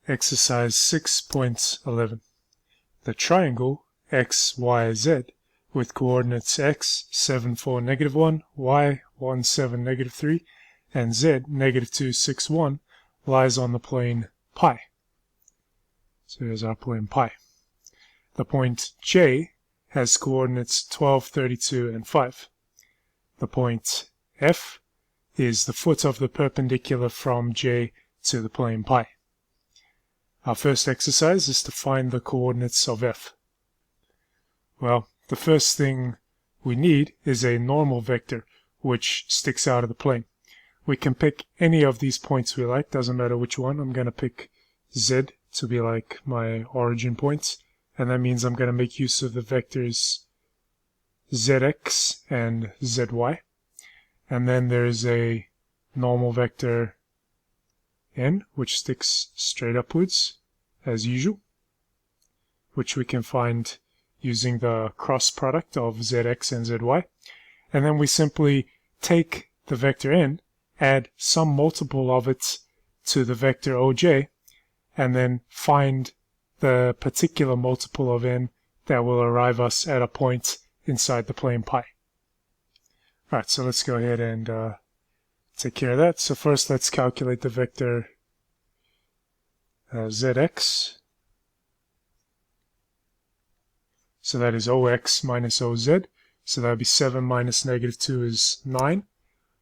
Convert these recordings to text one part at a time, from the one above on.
Exercise 6.11. The triangle x, y, z with coordinates x, 7, 4, negative 1, y, 1, 7, negative 3, and z, negative 2, 6, 1, lies on the plane pi. So here's our plane pi. The point J has coordinates 12, 32, and 5. The point F is the foot of the perpendicular from J to the plane pi. Our first exercise is to find the coordinates of F. Well, the first thing we need is a normal vector which sticks out of the plane. We can pick any of these points we like, doesn't matter which one. I'm going to pick Z to be like my origin point, and that means I'm going to make use of the vectors Zx and Zy. And then there's a normal vector N, which sticks straight upwards, as usual, which we can find using the cross product of Zx and Zy. And then we simply take the vector N, add some multiple of it to the vector Oj, and then find the particular multiple of N that will arrive us at a point inside the plane pi. Alright, so let's go ahead and take care of that. So first let's calculate the vector Zx. So that is Ox minus Oz. So that would be 7 minus negative 2 is 9.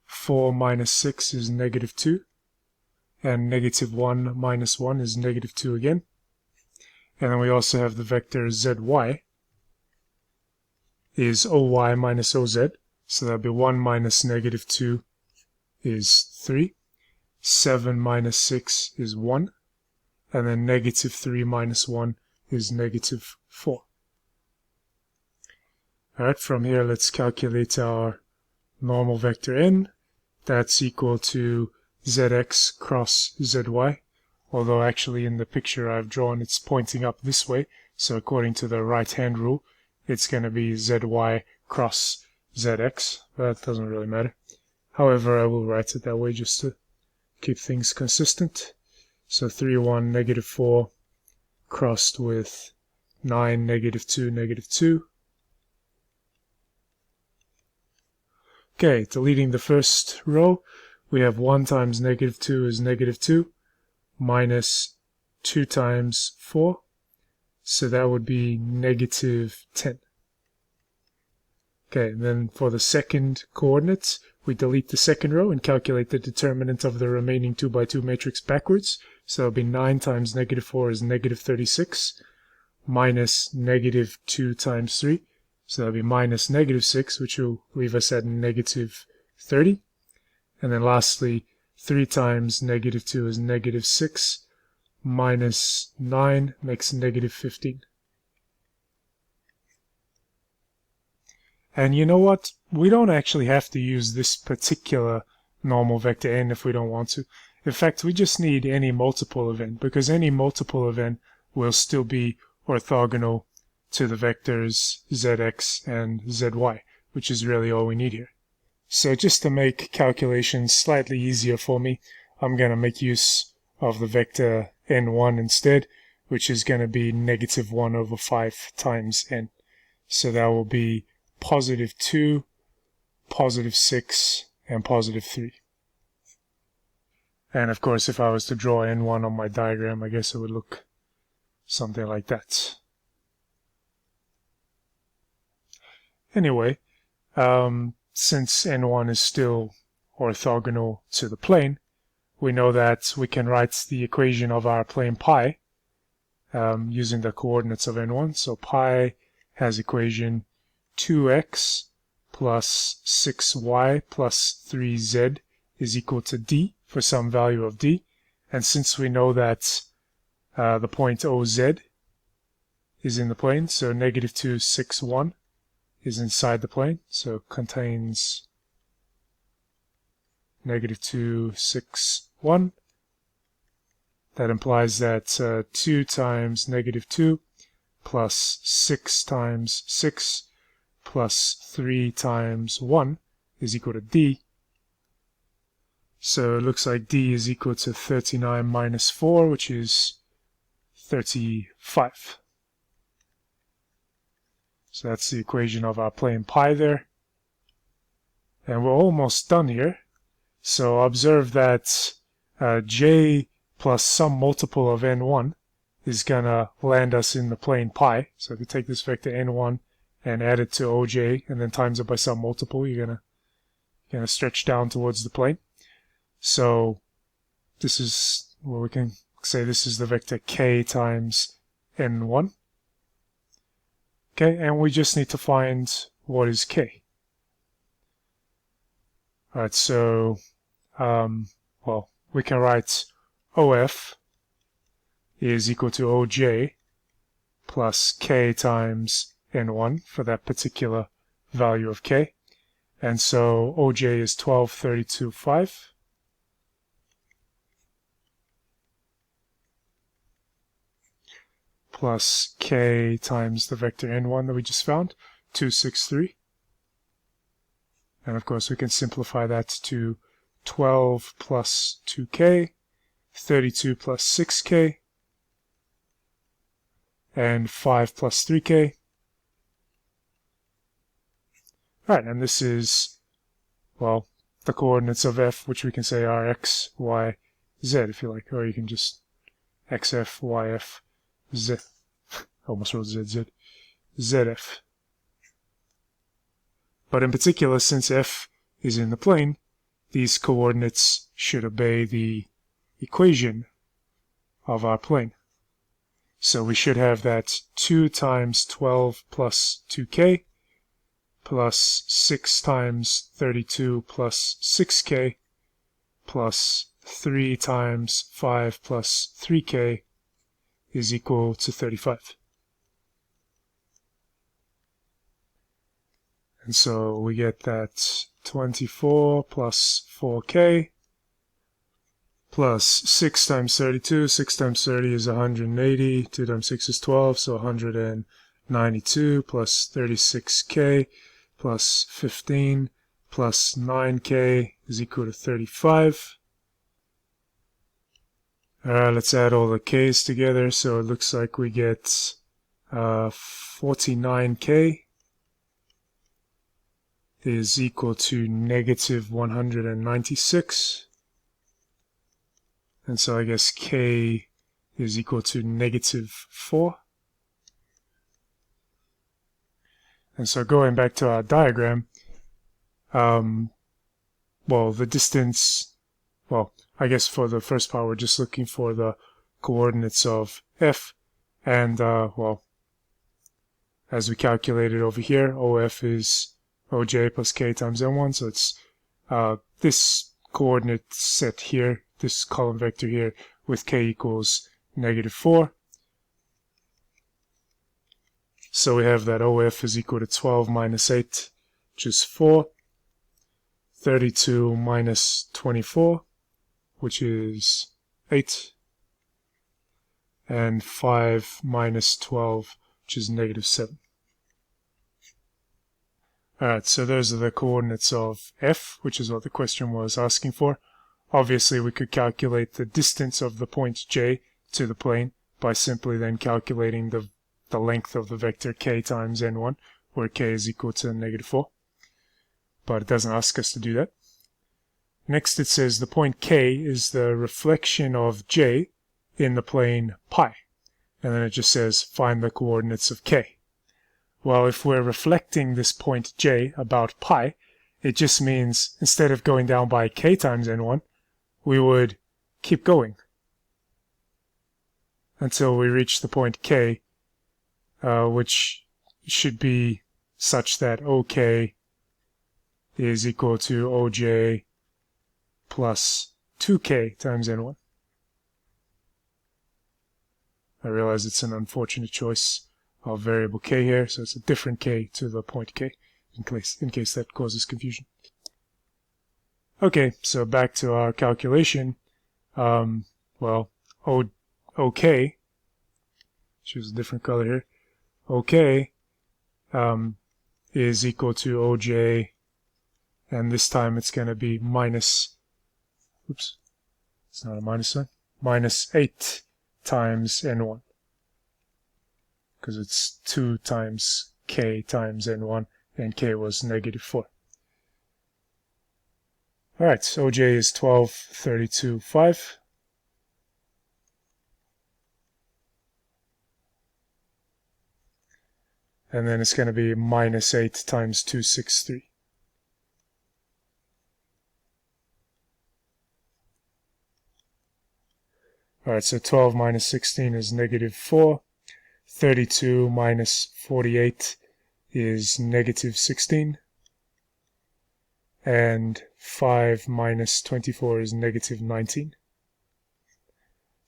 4 minus 6 is negative 2. And negative 1 minus 1 is negative 2 again. And then we also have the vector Zy is Oy minus Oz. So that would be 1 minus negative 2 is 3. 7 minus 6 is 1. And then negative 3 minus 1 is negative 4. Alright, from here let's calculate our normal vector N. That's equal to Zx cross Zy, although actually in the picture I've drawn it's pointing up this way, so according to the right hand rule it's going to be Zy cross Zx, but that doesn't really matter. However, I will write it that way just to keep things consistent. So 3, 1, negative 4 crossed with 9, negative 2, negative 2. Okay, deleting the first row, we have 1 times negative 2 is negative 2, minus 2 times 4, so that would be negative 10. Okay, then for the second coordinates, we delete the second row and calculate the determinant of the remaining 2 by 2 matrix backwards. So that would be 9 times negative 4 is negative 36, minus negative 2 times 3. So that would be minus negative 6, which will leave us at negative 30. And then lastly, 3 times negative 2 is negative 6, minus 9 makes negative 15. And you know what? We don't actually have to use this particular normal vector N if we don't want to. In fact, we just need any multiple of N, because any multiple of N will still be orthogonal to the vectors Zx and Zy, which is really all we need here. So just to make calculations slightly easier for me, I'm going to make use of the vector N1 instead, which is going to be negative 1 over 5 times N. So that will be positive 2, positive 6, and positive 3. And of course, if I was to draw N1 on my diagram, I guess it would look something like that. Anyway, since N1 is still orthogonal to the plane, we know that we can write the equation of our plane pi using the coordinates of N1. So pi has equation 2x plus 6y plus 3z is equal to d for some value of d. And since we know that the point OZ is in the plane, so negative 2, 6, 1 is inside the plane, so it contains negative 2, 6, 1. That implies that 2 times negative 2 plus 6 times 6 plus 3 times 1 is equal to d. So it looks like d is equal to 39 minus 4, which is 35. So that's the equation of our plane pi there. And we're almost done here. So observe that j plus some multiple of n1 is going to land us in the plane pi. So if you take this vector n1 and add it to oj and then times it by some multiple, you're going to stretch down towards the plane. So this is, well, we can say this is the vector k times n1. Okay, and we just need to find what is k. Alright, so, well, we can write OF is equal to OJ plus k times n1 for that particular value of k. And so OJ is 1232.5. Plus k times the vector n1 that we just found, 263. And of course we can simplify that to 12 plus 2k, 32 plus 6k, and 5 plus 3k. Alright, and this is, well, the coordinates of f, which we can say are x, y, z if you like, or you can just xf, yf, z. Almost wrote zz. Zf. But in particular, since f is in the plane, these coordinates should obey the equation of our plane. So we should have that 2 times 12 plus 2k plus 6 times 32 plus 6k plus 3 times 5 plus 3k is equal to 35. And so we get that 24 plus 4k plus 6 times 32. 6 times 30 is 180. 2 times 6 is 12, so 192 plus 36k plus 15 plus 9k is equal to 35. Alright, let's add all the k's together. So it looks like we get 49k is equal to negative 196. And so I guess k is equal to negative 4. And so going back to our diagram, well, the distance, well, I guess for the first part we're just looking for the coordinates of f, and well, as we calculated over here, OF is OJ plus k times n1, so it's this coordinate set here, this column vector here, with k equals negative 4. So we have that OF is equal to 12 minus 8, which is 4, 32 minus 24, which is 8, and 5 minus 12, which is negative 7. Alright, so those are the coordinates of f, which is what the question was asking for. Obviously, we could calculate the distance of the point j to the plane by simply then calculating the length of the vector k times n1, where k is equal to negative 4. But it doesn't ask us to do that. Next it says the point k is the reflection of j in the plane pi. And then it just says find the coordinates of k. Well, if we're reflecting this point j about pi, it just means instead of going down by k times n1, we would keep going until we reach the point k, which should be such that OK is equal to OJ plus 2k times n1. I realize it's an unfortunate choice of variable k here, so it's a different k to the point k, in case that causes confusion. Okay, so back to our calculation. Well, OK, choose a different color here, OK is equal to OJ, and this time it's going to be minus, oops, it's not a minus sign, minus 8 times n1. because it's 2 times k times n1, and k was -4. Alright, so OJ is 12, 32, 5. And then it's going to be -8 times 263. Alright, so 12 minus 16 is -4. 32 minus 48 is -16. And 5 minus 24 is -19.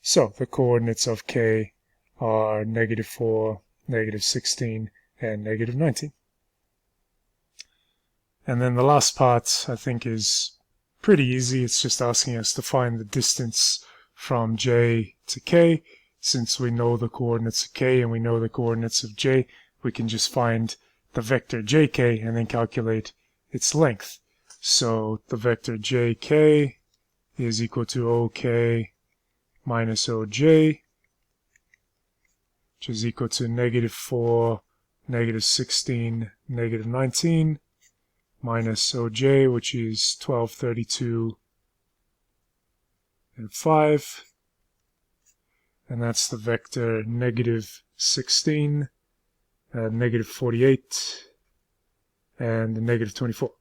So the coordinates of k are -4, -16, and -19. And then the last part, I think, is pretty easy. It's just asking us to find the distance from j to k. Since we know the coordinates of k and we know the coordinates of j, we can just find the vector jk and then calculate its length. So the vector jk is equal to ok minus oj, which is equal to -4, -16, -19, minus oj, which is 12, 32, and 5. And that's the vector -16, -48, and -24.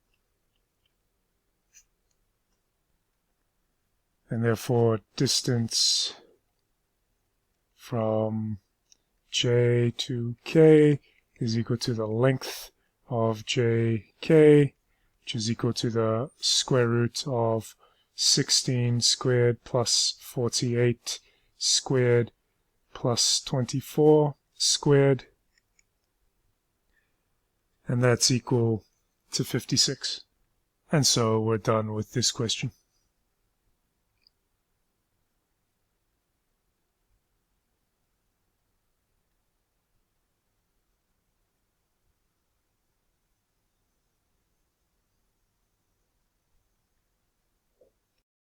And therefore, distance from j to k is equal to the length of jk, which is equal to the square root of 16 squared plus 48 squared plus 24 squared, and that's equal to 56. And so we're done with this question.